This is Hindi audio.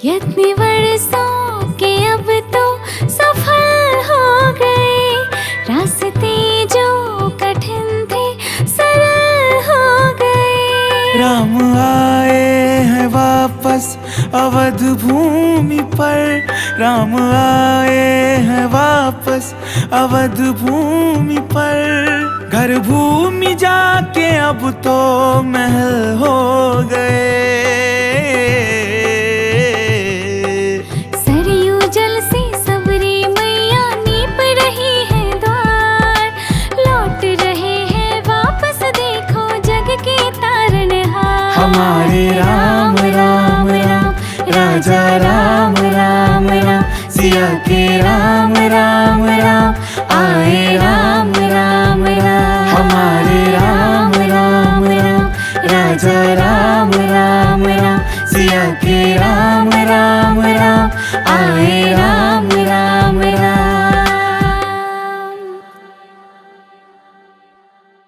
इतने वर्षों के अब तो सफल हो गए, रास्ते जो कठिन थे सरल हो गए। राम आए हैं वापस अवध भूमि पर, राम आए हैं वापस अवध भूमि पर। घर भूमि जाके अब तो महल हो गए। सरयू जल से सबरी मैया नीप रही है द्वार, लौट रहे हैं वापस देखो जग के तारनहार। हमारे राम राम राम, राजा राम राम राम, सिया के राम राम राम, आए राम राम राम। हमारे राम राम राम, राजा राम राम राम, सिया के राम